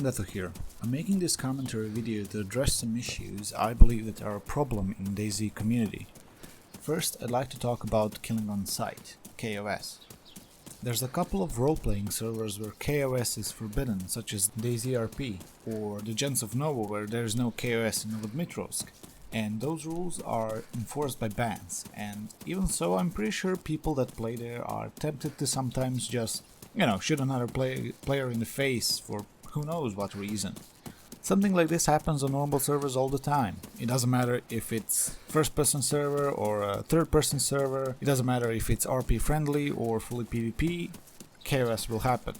Gato here. I'm making this commentary video to address some issues I believe that are a problem in DayZ community. First, I'd like to talk about killing on sight, KoS. There's a couple of role-playing servers where KoS is forbidden, such as DayZRP, or the Gens of Nova where there's no KoS in Novodmitrosk, and those rules are enforced by bans, and even so I'm pretty sure people that play there are tempted to sometimes just, shoot another player in the face for who knows what reason. Something like this happens on normal servers all the time. It doesn't matter if it's first-person server or a third-person server, it doesn't matter if it's RP friendly or fully PvP, KoS will happen.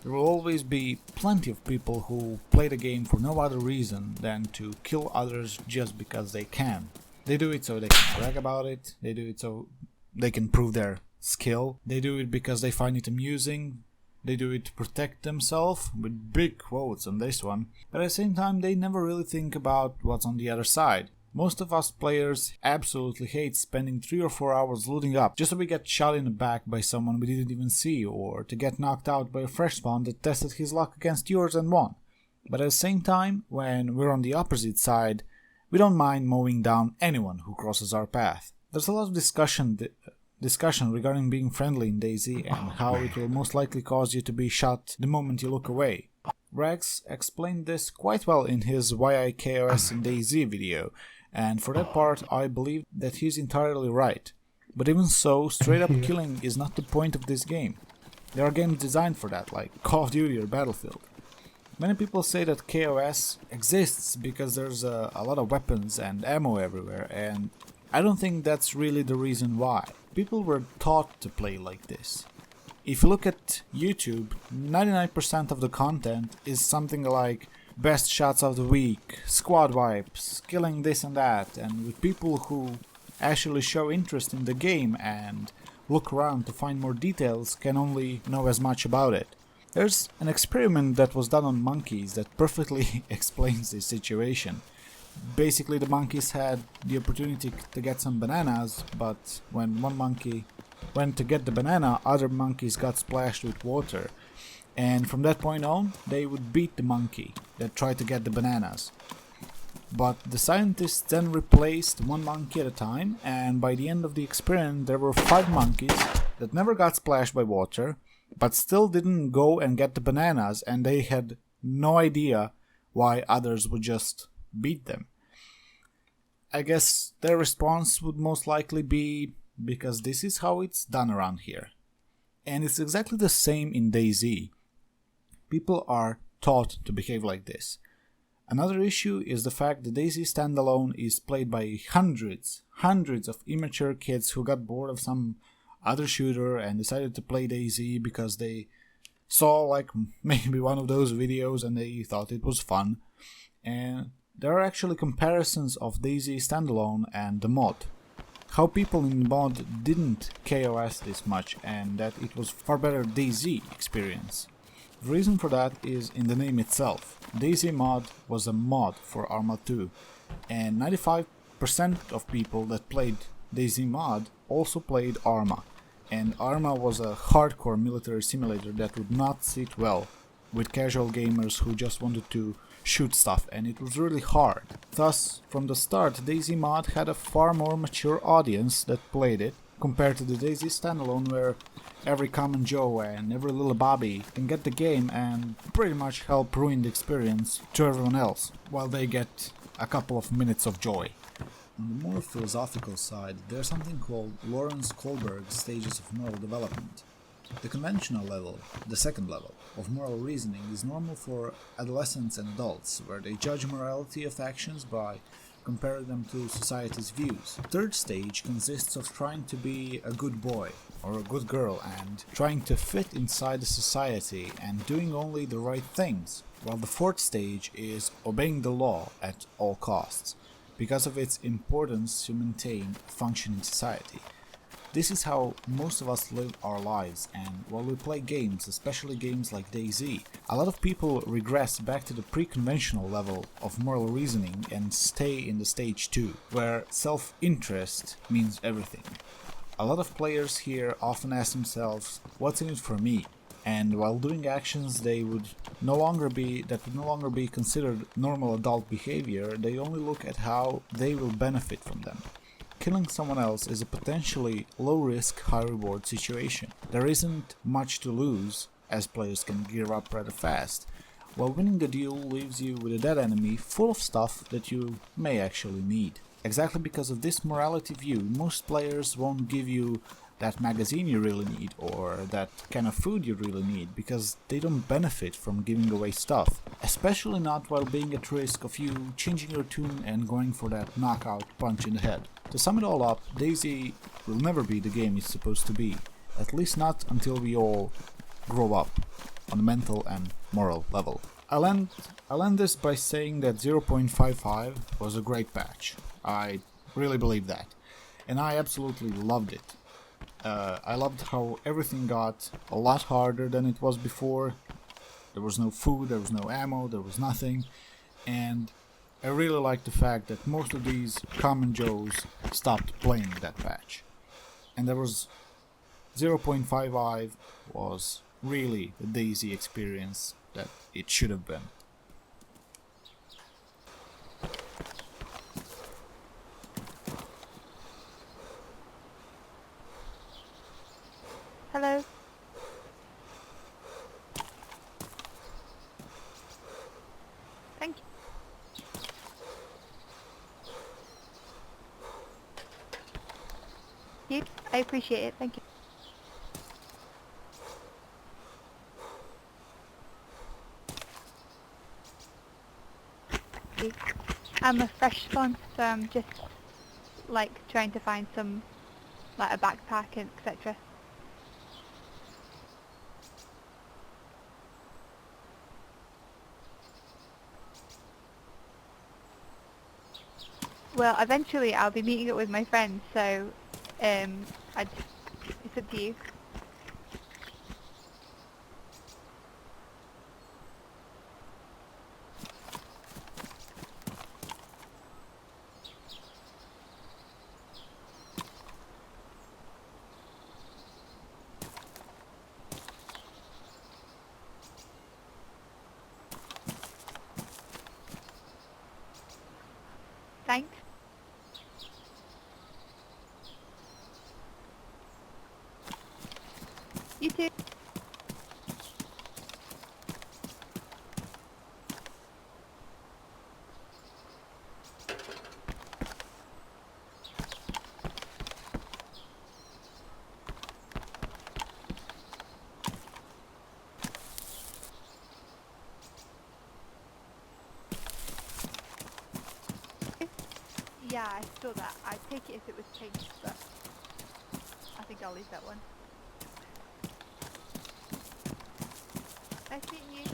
There will always be plenty of people who play the game for no other reason than to kill others just because they can. They do it so they can brag about it, they do it so they can prove their skill, they do it because they find it amusing, they do it to protect themselves, with big quotes on this one, but at the same time they never really think about what's on the other side. Most of us players absolutely hate spending 3 or 4 hours looting up just so we get shot in the back by someone we didn't even see, or to get knocked out by a fresh spawn that tested his luck against yours and won. But at the same time, when we're on the opposite side, we don't mind mowing down anyone who crosses our path. There's a lot of discussion regarding being friendly in DayZ and how it will most likely cause you to be shot the moment you look away. Rex explained this quite well in his Why I KoS in DayZ video, and for that part I believe that he's entirely right. But even so, straight up killing is not the point of this game. There are games designed for that, like Call of Duty or Battlefield. Many people say that KoS exists because there's a lot of weapons and ammo everywhere, and I don't think that's really the reason why. People were taught to play like this. If you look at YouTube, 99% of the content is something like best shots of the week, squad wipes, killing this and that, and with people who actually show interest in the game and look around to find more details can only know as much about it. There's an experiment that was done on monkeys that perfectly explains this situation. Basically, the monkeys had the opportunity to get some bananas, but when one monkey went to get the banana, other monkeys got splashed with water. And from that point on, they would beat the monkey that tried to get the bananas. But the scientists then replaced one monkey at a time, and by the end of the experiment there were 5 monkeys that never got splashed by water, but still didn't go and get the bananas, and they had no idea why others would just beat them. I guess their response would most likely be because this is how it's done around here. And it's exactly the same in DayZ. People are taught to behave like this. Another issue is the fact that DayZ standalone is played by hundreds of immature kids who got bored of some other shooter and decided to play DayZ because they saw like maybe one of those videos and they thought it was fun. And there are actually comparisons of DayZ standalone and the mod. How people in the mod didn't KoS this much and that it was far better DayZ experience. The reason for that is in the name itself. DayZ mod was a mod for Arma 2, and 95% of people that played DayZ mod also played Arma, and Arma was a hardcore military simulator that would not sit well with casual gamers who just wanted to shoot stuff, and it was really hard. Thus, from the start, DayZ mod had a far more mature audience that played it, compared to the DayZ standalone where every common Joe and every little Bobby can get the game and pretty much help ruin the experience to everyone else, while they get a couple of minutes of joy. On the more philosophical side, there's something called Lawrence Kohlberg's stages of moral development. The conventional level, the second level, of moral reasoning is normal for adolescents and adults, where they judge morality of actions by comparing them to society's views. The third stage consists of trying to be a good boy or a good girl and trying to fit inside the society and doing only the right things, while the fourth stage is obeying the law at all costs, because of its importance to maintain a functioning society. This is how most of us live our lives, and while we play games, especially games like DayZ, a lot of people regress back to the pre-conventional level of moral reasoning and stay in the stage 2, where self-interest means everything. A lot of players here often ask themselves, what's in it for me? And while doing actions they would would no longer be considered normal adult behavior. They only look at how they will benefit from them. Killing someone else is a potentially low-risk, high-reward situation. There isn't much to lose, as players can gear up rather fast, while winning the duel leaves you with a dead enemy full of stuff that you may actually need. Exactly because of this morality view, most players won't give you that magazine you really need or that kind of food you really need, because they don't benefit from giving away stuff, especially not while being at risk of you changing your tune and going for that knockout punch in the head. To sum it all up, DayZ will never be the game it's supposed to be, at least not until we all grow up on the mental and moral level. I'll end this by saying that 0.55 was a great patch. I really believe that, and I absolutely loved it. I loved how everything got a lot harder than it was before. There was no food, there was no ammo, there was nothing, and I really liked the fact that most of these common Joes stopped playing that patch. And there was 0.55 was really the DayZ experience that it should have been. Hello. Thank you. I appreciate it. Thank you. I'm a fresh spawn, so I'm just like trying to find some, like a backpack and etc. Well, eventually I'll be meeting up with my friends, so it's up to you. Thanks. You too. Yeah, I saw that. I'd take it if it was pink, but I think I'll leave that one. Nice meeting you.